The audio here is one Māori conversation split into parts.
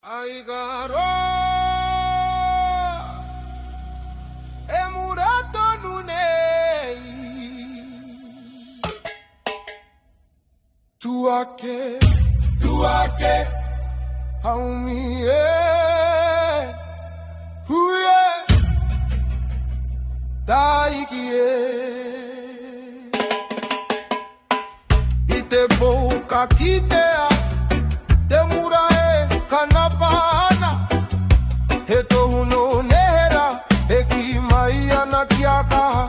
Ai garoa, e murato nunei. Tu ake, haumi huye, daikie. Ite boca kitea, te murae kanapana. He tohu no nehera, he ki mai ana ki akaha.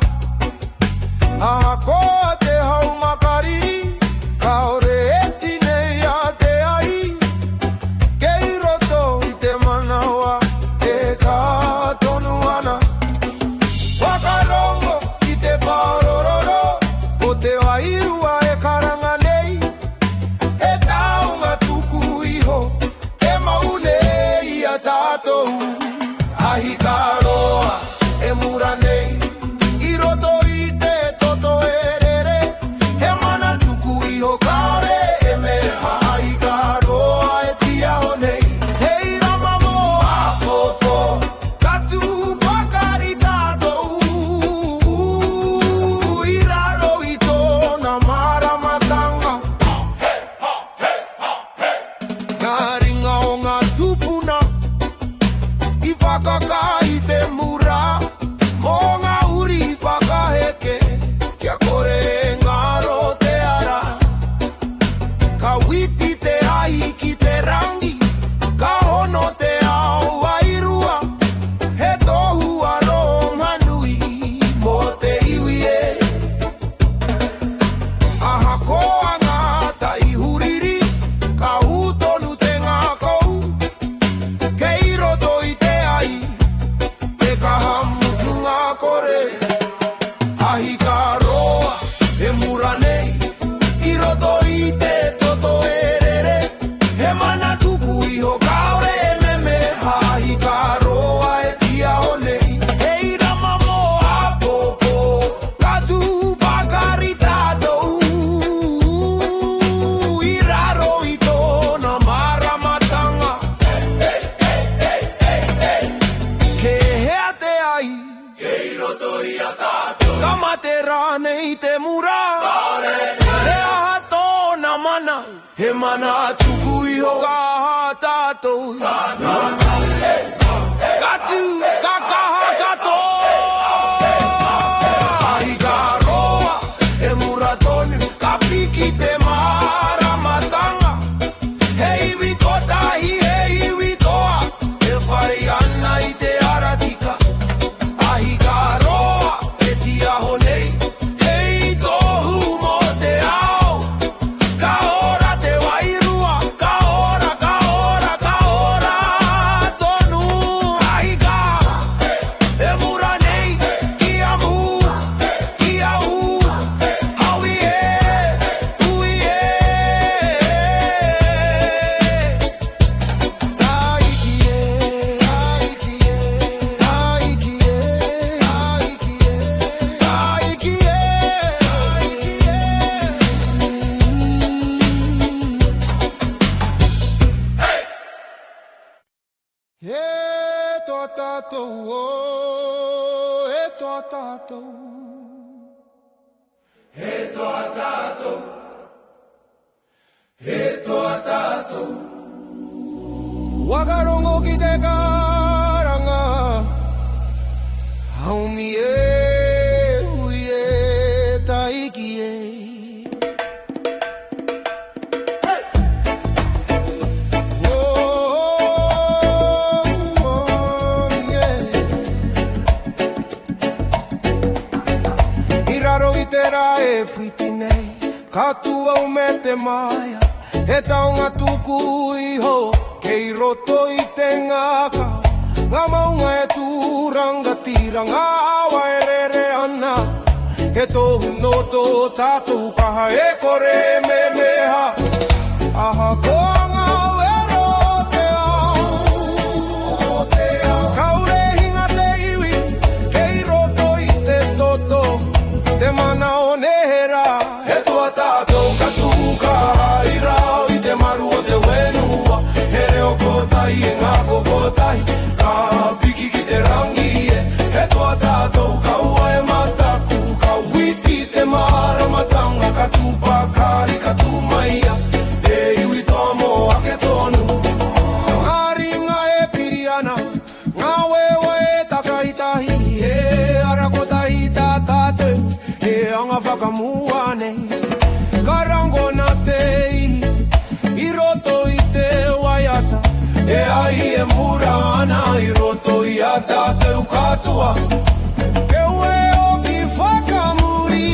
Aha koa te hau makariri, kaore e tinei a te ai. Kei roto i te manawa, e ka tonu ana. Wakarongo i te parororo, o te wairua e karanga nei. E taunga tuku iho, e maune i a tātou. Ahi ka roa, e mura nei. I roto i te toto erere, he mana tuku iho kaore e meha. Ahi ka roa e tia o nei. Hei rama mo a popo, katu pakari tātou. I raro i tōna maramatanga. Ngā ringa o ngā tupuna, i whakaka i te mura. Mō ngā uri i whakaheke, kia kore e ngaro te ara. Ka witi te ahi ki te rangi, ka hono te ao wairua. He tohu aronga nui, mō te iwi e. Aha koa ngā tai huriri, ka hūtonu te ngā kou. Kei roto i te ai, te kahamutu ngā kore. Ahi ka roa, e mura nei. I roto i te toto erere, he mana tuku iho kaore e memeha. Ahi ka roa e tia o nei. Hei rama mo a popo, katu pakari tātou. I raro i tōna maramatanga. Ke hea te ai, kei roto i a tātou. Kamate rāne i te mura, he aha tōna mana. He mana tuku iho kaha tātou. Katu kakaha katoa. Ahi ka roa, e mura tonu, ka piki te maramatanga. He iwi kotahi, he iwi toa, e whai ana i te aratika. Ahi ka roa, e tia honei, hei tohu mo te ao. Ka ora te wairua, ka ora tonu. Ahi ka, e mura nei, kia mu, kia u, hawi ui e tō tātou, e tō tātou. E tō tātou. Wakarongo ki te karanga, haumi e, hui e, taiki e. E whiti nei, katua o me te maia. He taonga tuku iho, kei roto i te ngaka. Ngā maunga e tūranga tira, ngā awa e rere ana. He tohu no tō tātou kaha e kore me meha. Aha koa ngā wero te ao. Kaure hinga te iwi, kei roto i te toto. Te mana o nehera, he tua tātou katuka. I rao i te maru o te wenua, he reo kotai e ngā kokotai Ka piki ki te rangi e toa tātou kaua e mataku Ka witi te maramatanga ka tūpakari ka tūmaia E iwi toa mo ake tonu Ngā ringa e piriana Ngā wewa e takaitahi E ara kotahi tā tātou E anga whakamuane Karango na te I roto I te waiata E ai e mura ana I roto I a tātou katoa Ke ue o ki whakamuri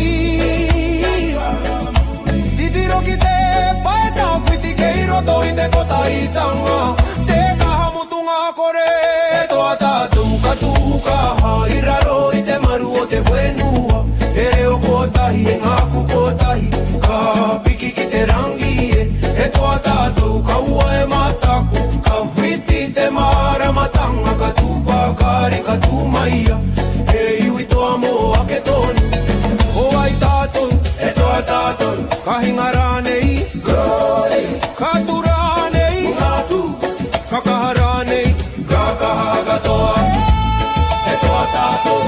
Titiro ki te paeta whiti Ke I roto I te kotaitanga Te kahamutunga kore E toa tātou katukaha I raro I te maru o te whenua E reo kotahi e ngā kukotahi Ka piki ki te rangi e toa tātou kaua e mataku Ka whiti te maramatanga ka tūpakari ka tūmaia E iwi toa mo ake tonu O ai tātou, e toa tātou Ka hinga rānei, ka tu rānei Ka kaha rānei, ka kaha katoa E toa tātou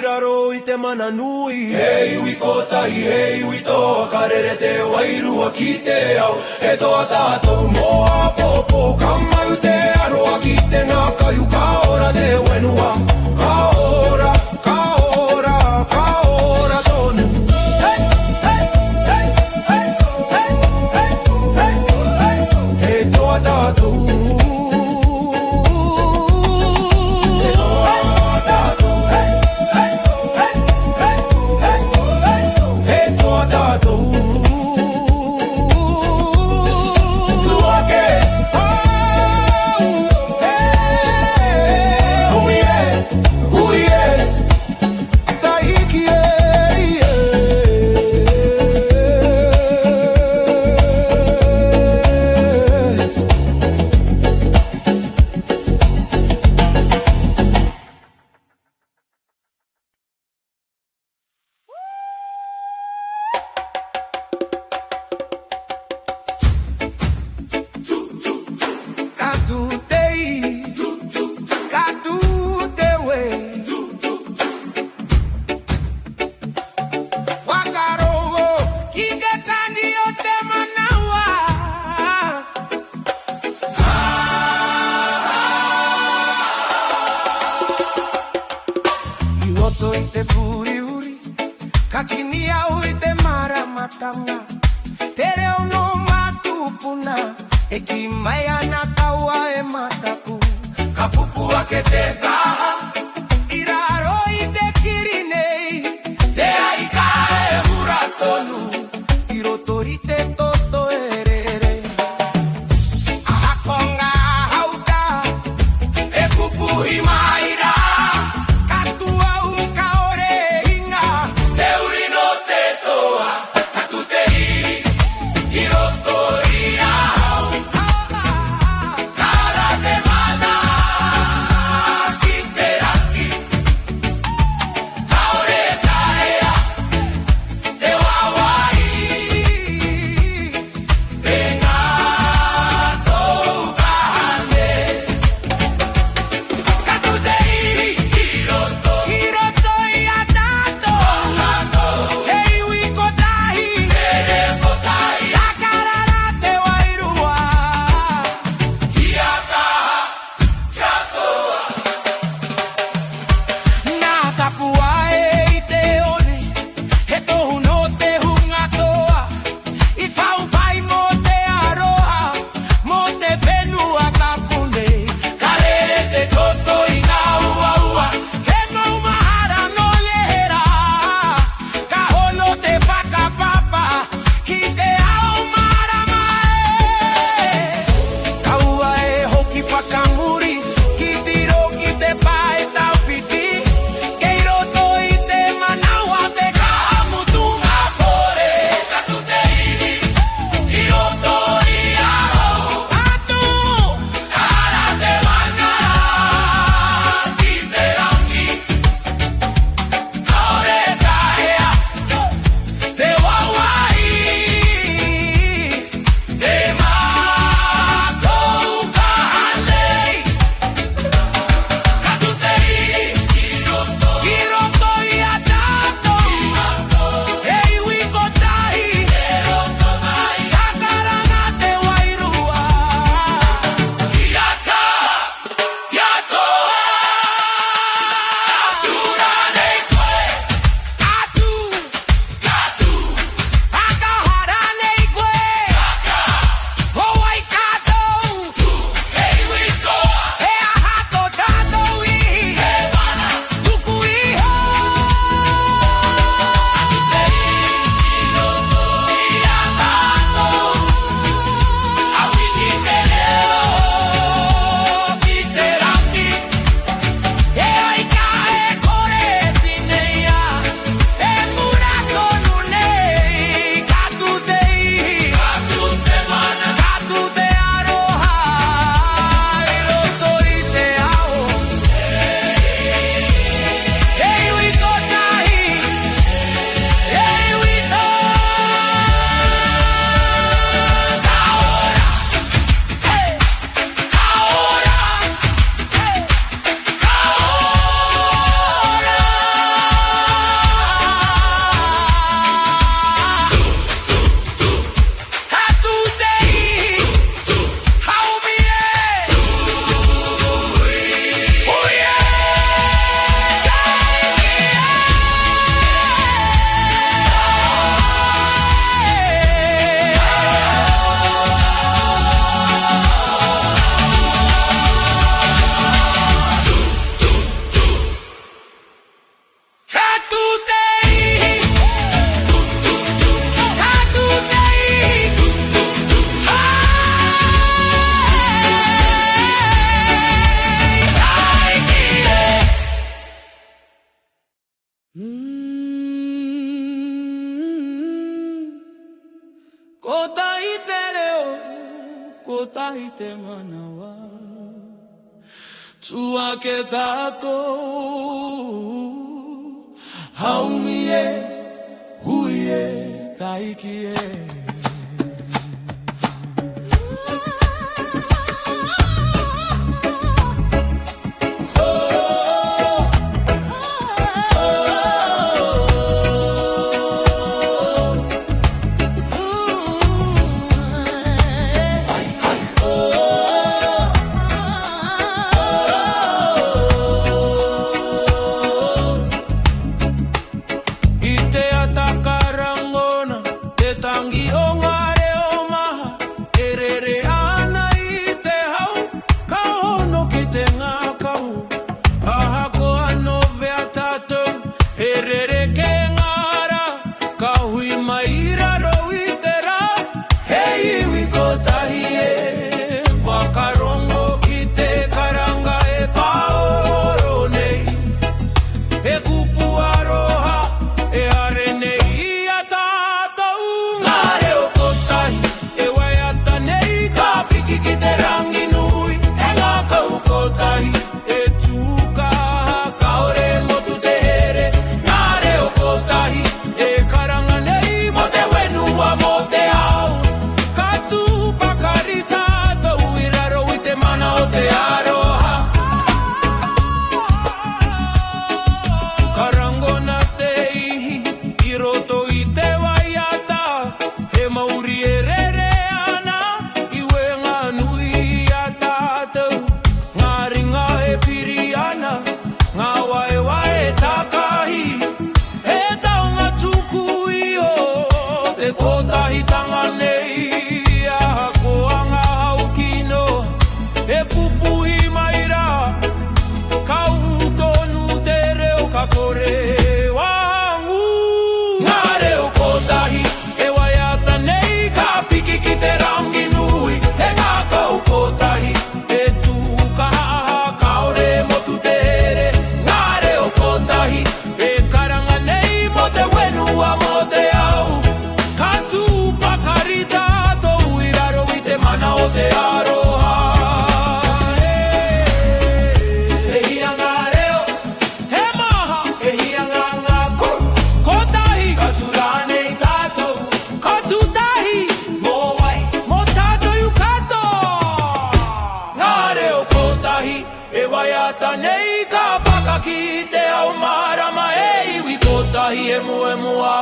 Raro I te mana nui E iwi kotai, e iwi toa Karere te wairua ki te au E toa tātou moa popo Kamau te aroa ki te ngā kaiu Ka ora te wenua Ka ora, ka ora, ka ora tonu Hey, hey, hey, hey, hey, hey, hey, hey E toa tātou Ki tiro ki te pae tau whiti Kei roto Kota ite reo, kota ite manawa, tua ke tato, haumie, huie, taikie.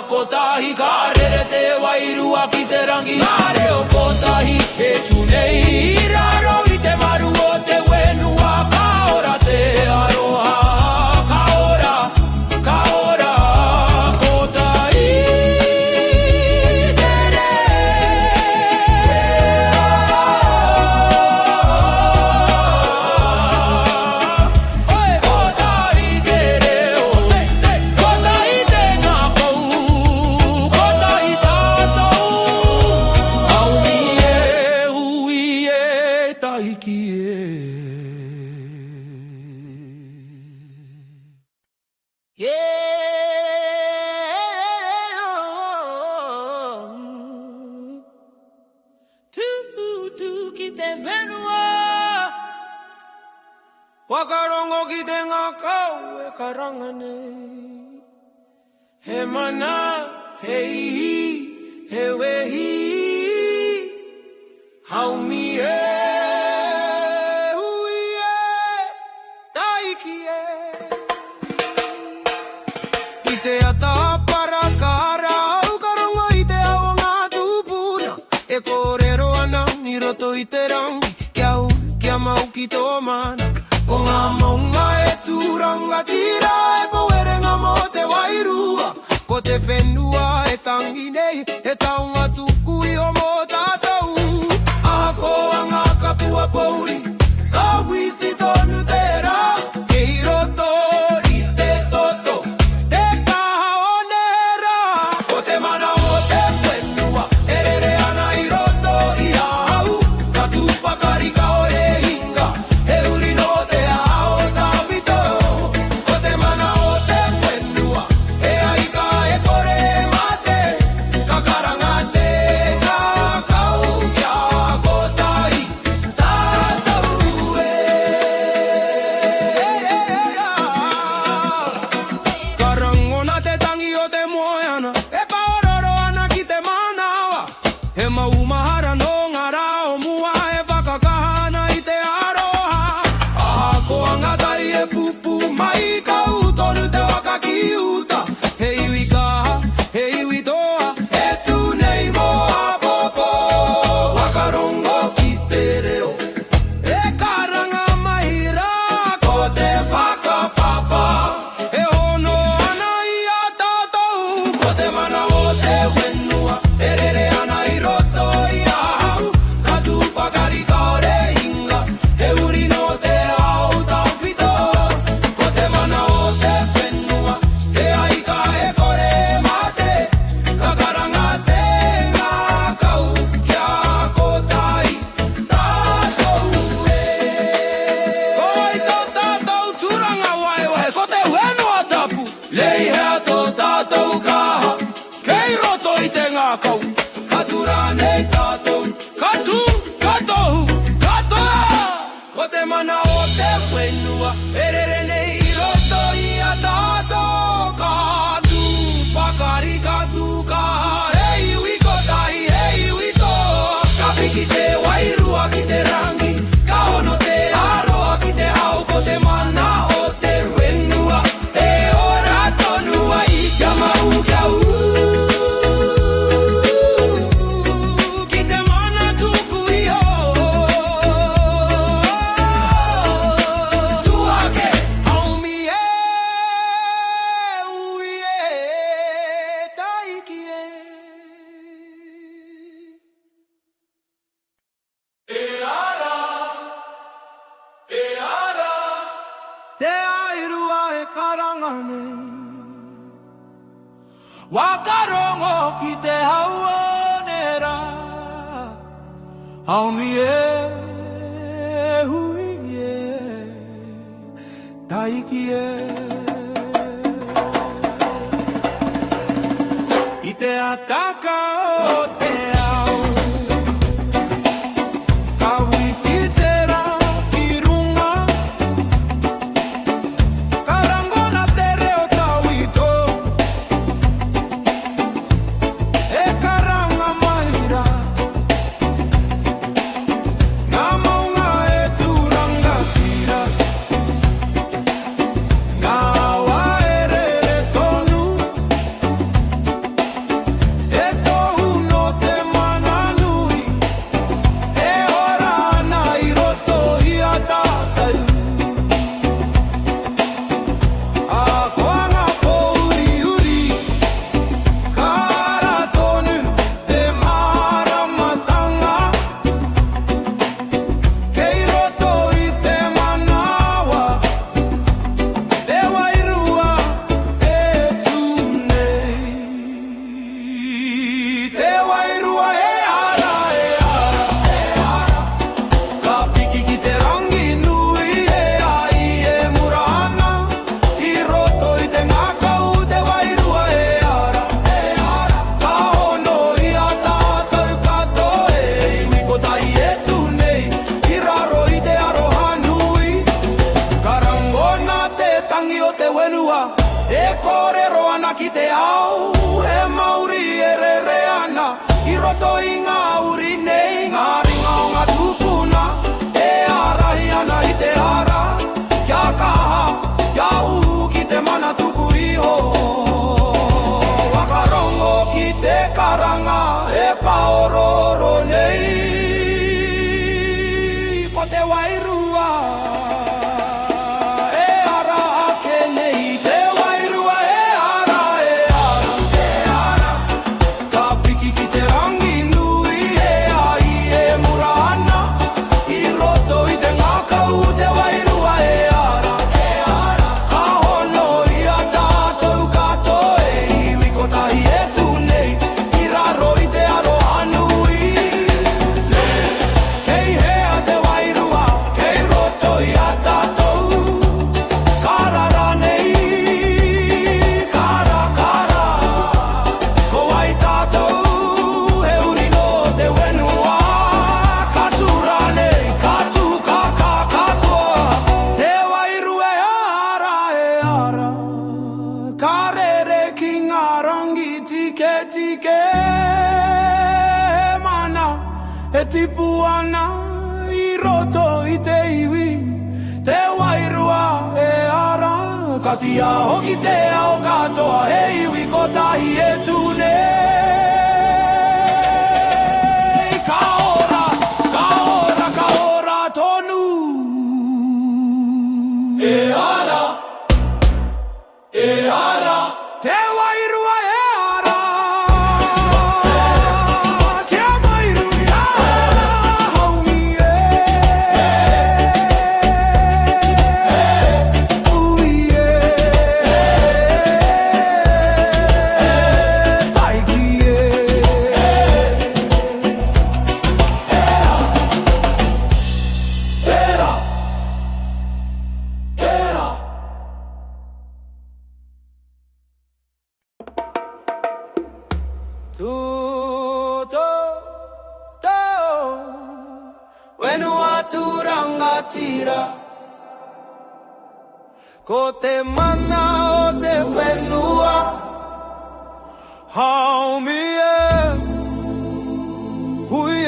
Kotahi karere te wairua ki te rangi hare o kotahi e tunei raro I te maru o te wenua kaora te aroha kaora kotahi tere kotahi tere kotahi te ngako Wakarongo ki te ngakau e karangane He mana, he ihi, he wehi Haumi e hui e taiki e I te ata para kara au karongo I te ao ngā tupuna E kōrero ana ni roto I te rangi Kia mau ki tō mana Ko ngā maunga e tūranga tira e poerenga mo te wairua Ko te whenua e tangi nei e taunga tuku I o mo tātou Aha ko anga kapua pouri ka witi tonu te rā Kei roto I te toto te kaha o ne rā Ko te mana o te whenua e rere ana I roto I ahau Ka tūpakari ka ore hinga e uri no te ao tawito Ko te mana o te whenua Wakarongo ki te hauonera Aumi hui taiki I te ataka o te au Kawiti te ra ki runga Karangona te reo tauito E karanga maira Ngā maunga e tūranga tira Ngā waerere tonu E tohu no te mana nui E ora ana I roto I a tātai A koanga pouri uri Kara tonu te maramatanga Kei roto I te manawa Te wairua e tūnei Te wairua e ara Ka piki ki te rangi nui e ai e murana I roto I te ngakau te wairua e ara Ka hono I a tātou katoa e iwi ko tai e tūnei I raro I te aroha nui Karangona te tangi o te wenua E kōrero ana ki te au E mauri e rere ana I roto I ngā uri nei Ngā ringa o ngā tūpuna E arahi ana I te ara Kia kaha, kia uhu ki te mana tuku iho Wakarongo ki te karanga E paororo nei Ko te wairua E ara ake nei Te wairua e ara Ka piki ki te rangi nui E ai e murana I roto I te ngakau Te wairua e ara Ka hono I a tātou katoa e iwi ko tahi e tūnei I raro I te aroha nui Kei hea te wairua Kei roto I a tātou Karara nei Kara Ko ai tātou He uri no te wenua Katura nei Katu kaka katoa Te wairua e ara Karere ki ngā rangi tike tike Mana e tipu ana I roto I te iwi Te wairua e ara Katia hoki te ao katoa He iwi ko tahi e tūnei Ka ora tonu E ara Te wairua e ara Kia mairu I ara Haumi ui taiki Wenua turanga tira Ko te mana o te wenua Haumi hui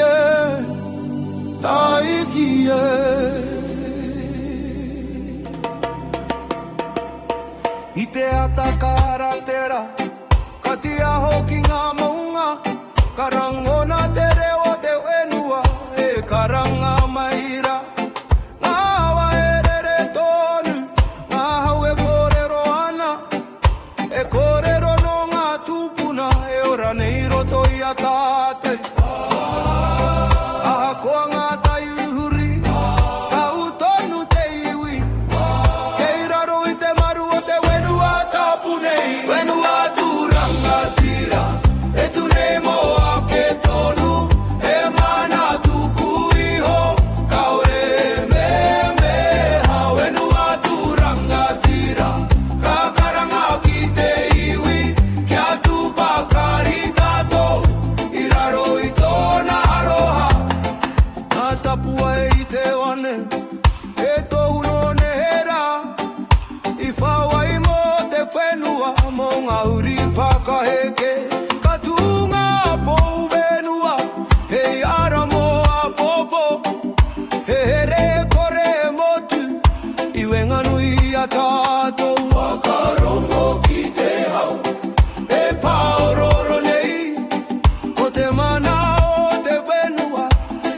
taiki I te atakara tera Katia hoki ngā maunga Karangona te reo te wenua E karanga maira Ngā waerere tonu Ngā hau e kōrero ana E kōrero no ngā tūpuna E ora nei roto I a tātai Aha koa ngā tai uhuri Ka utonu te iwi Kei raro I te maru o te wenua venua mo ngā uri whakaheke ka tūnga pou venua hei ara mo a popo he here kore motu I wenga nui a tātou whakarongo ki te hau e paororo nei ko te mana o te venua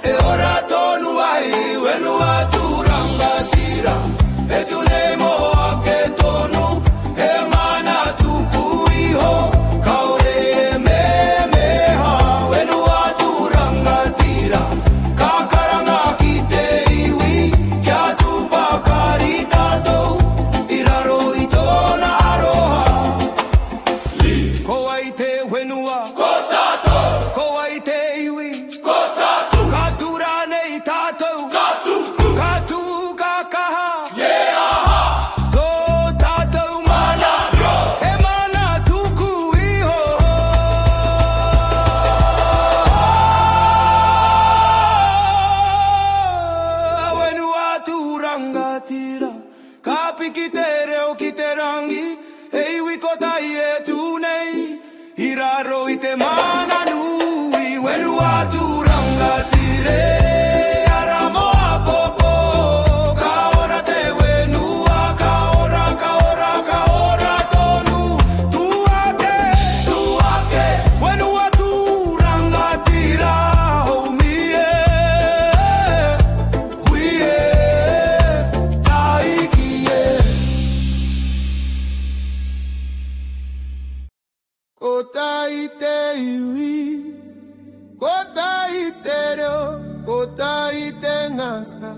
e ora tonu ai venua tūranga tira e tu nei mo ake tonu e mana tuku iho kaore e me ha venua tūranga tira ka karanga ki te iwi kia tupa kari tātou I raro I tōna aroha ko ai te venua ko tātou ko ai te iwi ko tātou ka tura nei tātou ka tū ka kaha Tō tātou mana e mana tuku iho Wenua tūranga tira ka piki te reo ki te rangi e iwi ko tai e tūnei I raro I te mana nui Wenua tūranga tire ara mo a popo ka ora te wenua ka ora tonu tuake Wenua tūranga tira homi e hui e taiki e ko tai te iwi ko tai te reo ko tai te ngaka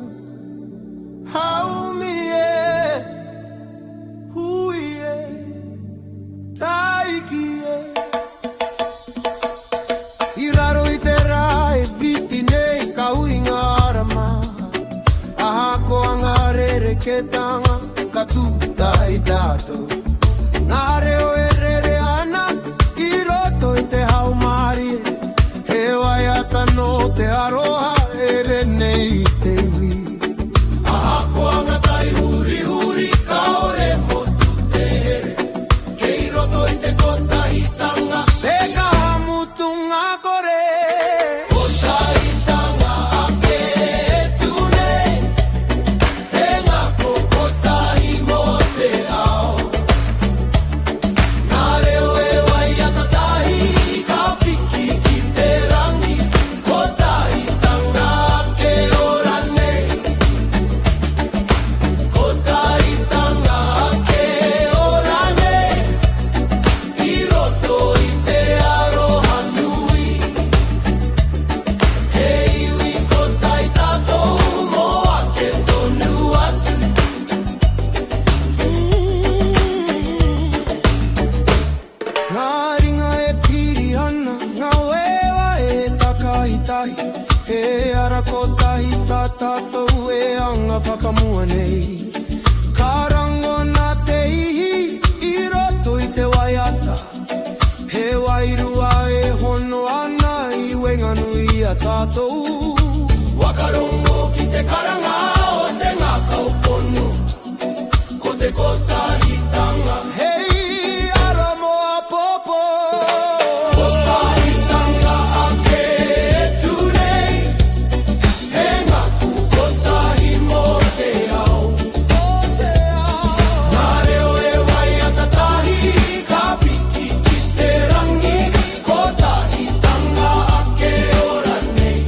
haumi e hui e taiki e I raro I te rā e viti nei ka ui ngā rama aha ko anga rere ke tanga ka tūta I tātou Nā reo e rere ana I roto I te hau mari he wai ata no te aroha e re nei te wi aha ko anga tai huri huri ka ore motu te here kei roto I te kota I tanga te ka hamutunga kore kota I tanga ake tu nei he ngā kota I mo te ao Nā reo e wai ata tahi ka piki ki te rangi kota I tanga ake ora nei kota I tanga ake ora nei I roto I te aroha nui he iwi kota I tātou mo ake tonu atu Ngā ringa e piri ana ngā wewa e takahitahi he ara ko tahi tā tātou e anga whakamua nei ka rango nā te ihi I roto I te waiata he wairua e hono ana I wenga nui a tātou wakarongo ki te karanga o te ngā kaupono ko te kota I tanga hei ara mo a popo kota I tanga ake tu nei he ngā kukota I mo te ao Nā reo e wai ata tahi ka piki ki te rangi kota I tanga ake ora nei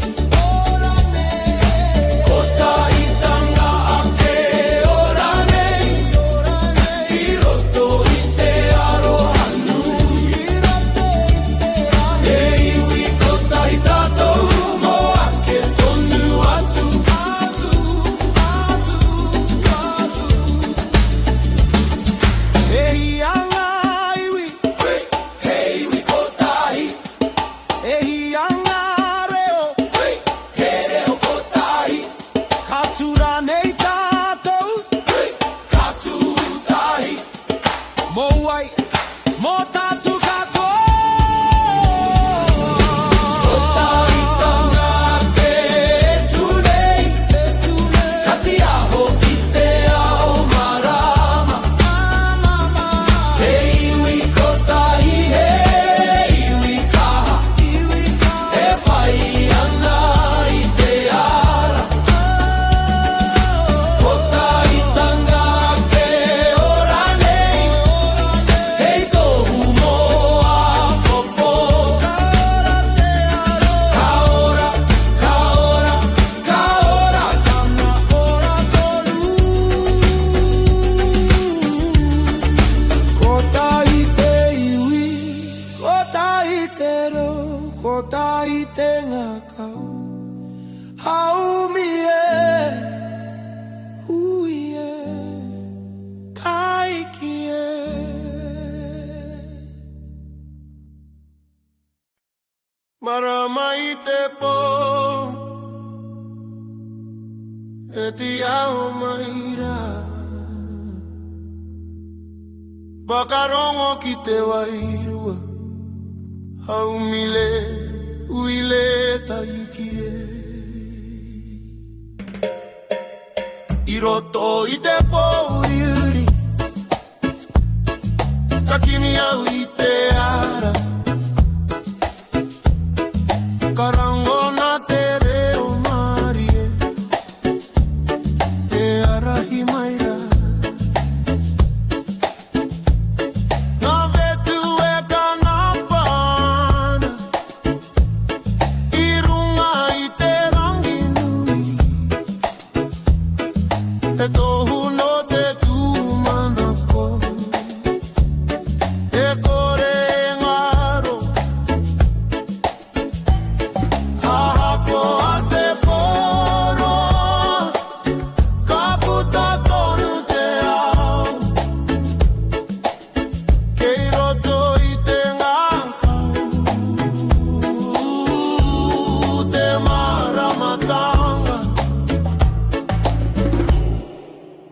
kota I tanga ake ora nei I roto I te aroha nui e iwi kota I tātou mo ake tonu atu e hianga iwi he iwi kotahi e hianga reo he reo kotahi ka tura nei tātou ka tūtahi mo wai mo tātu katoa kota I tanga ake tu nei kati aho ki te ao marama he Marama I te po E ti ao maira Wakarongo ki te wairua Haumile uile taikie I roto I te po uri Kakimi au I te ara Karango na te reo marie Te arahi maira Na vetu e kanapana I runga I te rangi nui E tohu no te tumanako E kore ngaro Ahako a te poro Kaputa tonu te ao Kei roto I te ngakau Te maramatanga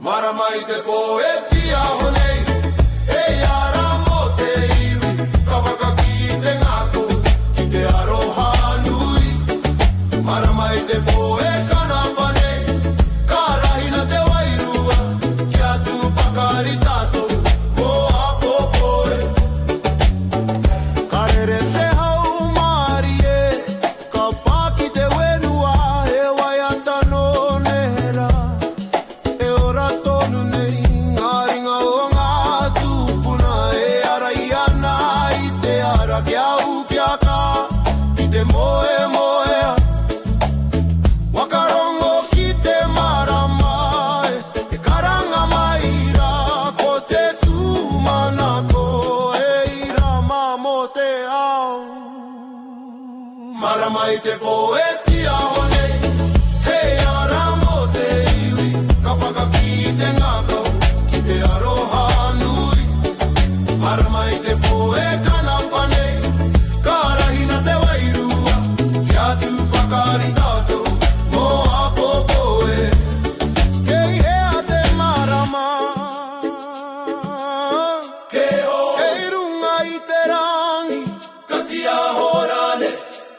Marama I te poetia honei E ara mo te iwi Kawaka ki te ngako Ki te aroha nui Marama I te poe kanapane Karahina te wairua Kia tu pakari tato Mo apo poe Karere te hau marie Ka paki te wenua E waiata no nera E ora tonu nei Ngaringa o ngā tupuna E ara I ana I te ara Kia u kia ka Ki te moe moea Wakarongo ki te marama E karanga maira Ko te tūmanako E irama mo te ao Marama I te poetia honei Hei ara mo te iwi Ka whakaki te ngakau Ki te aroha nui Marama I te poe kanapane Karahina te wairua Kia tu pakari tātou Mo apo poe Kei hea te marama Kei runga I te rangi Katia horane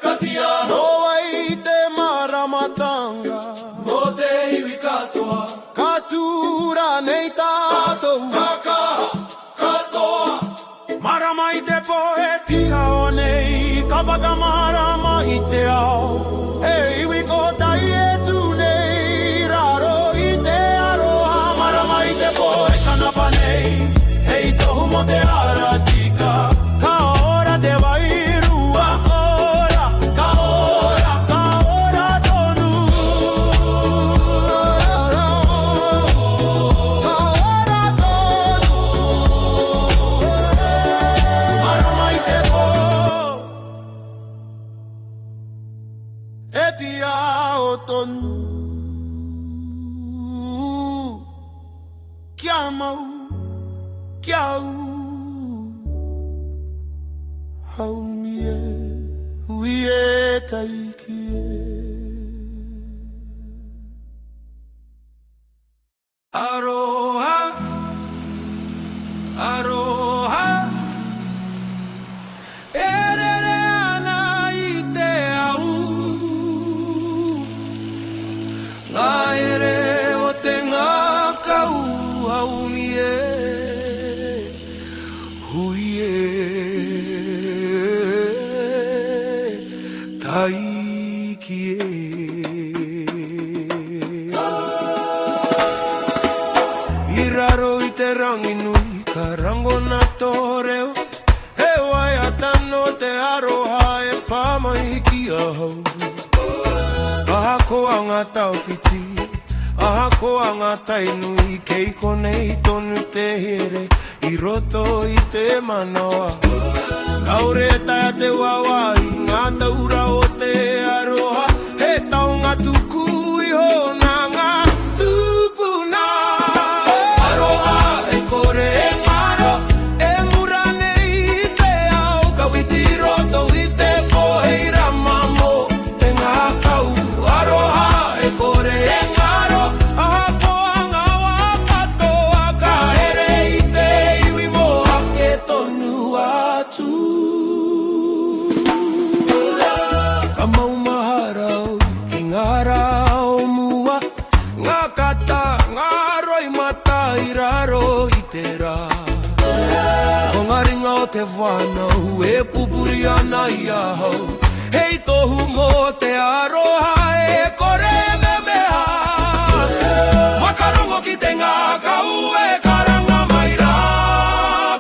Katia no ai te maramatanga Mo te iwi katoa Katura nei tātou Kakaha katoa Marama I te poetia o nei Ka waka marama I te ao E iwi ko tai e tu nei Raro I te aroha Marama I te poe kanapa nei Hei tohu mo te ara tika Ka ora te wairua ora Ka ora tonu Ka ora tonu Marama I te po E ti ao tonu Kia mau Kia u Haumie Uie taikie Aroha Aroha Erere ana I te au Ngā ere o te ngakau Haumie Huie Taikie I raro I te rangi nui Ka rango na tōreo He wai atano te aroha E pāmai ki ahau Aha ko a ngā tauwhiti Aha ko a ngā tainui Kei konei tonu te here I roto I te manoa Kaore taia te wawai Ngā taura o te aroha He taunga tuku I hona ngā tupuna Aroha e kore e ngaro E mura nei I te ao Kawiti roto I te poheira te whanau e pupuri ana i ahau. Hei tohu mo te aroha e kore me meha. Makarongo ki te ngā kau e karanga mai rā.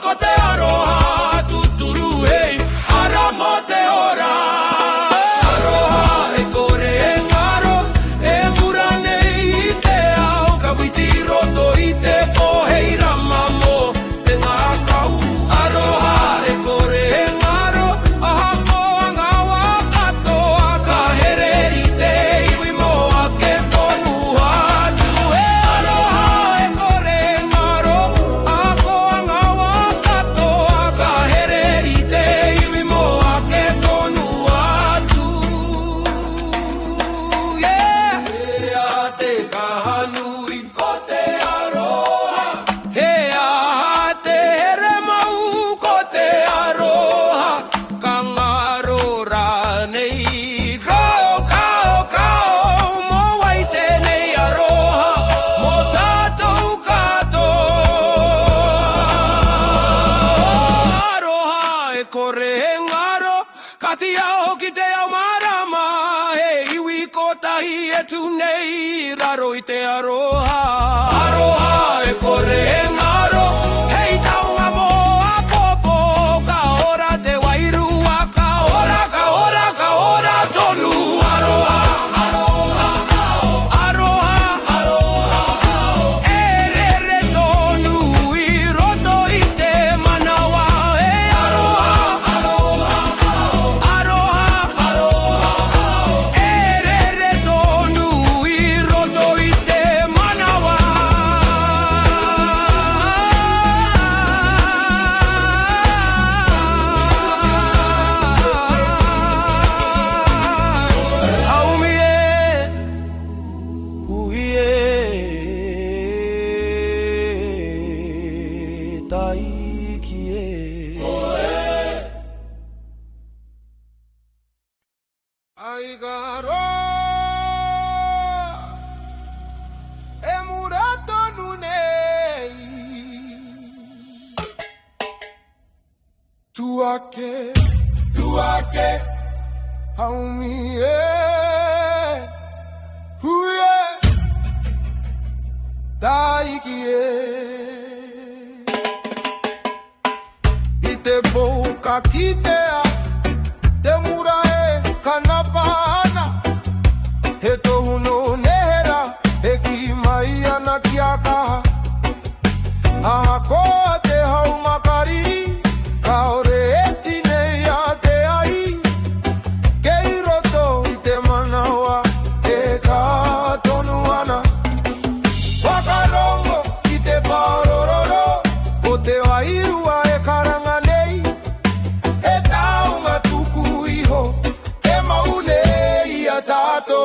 Ko te aroha tuturu hei ara mo te ora. Aroha e kore e ngaro e mura nei i te ao. Ka witi roto i te pohei rama mo te ngā kau. Aroha e kore e ngaro aha ko ngā wā katoa. Ka here i te iwi mo a ke tonu atu. E aroha e kore e ngaro aha ko ngā wā katoa. Ka here i te iwi mo a ke tonu atu. Yeah. He a te kahanui ko te aroha. He a te here mau ko te aroha. Ka ngaro rānei kao kao kao. Mo wai tēnei aroha mo tātou katoa. Aroha e kore e ngaro ka tia hoki te ao marama. He iwi ko tahi e tunei raro i te aroha. Aroha e kore e ngaro hei taunga mo a popo. Ka ora te wairua ka ora tonu. Aroha, aroha, aroha, aroha, e re tonu i roto i te manawa. E aroha, aroha, aroha, aroha, e re tonu i roto i te manawa. Haumi e, hui e, taiki e. Ai garo e murato nunei. Tuake, haumi e, hui e, taiki e. I te boka ki te a, te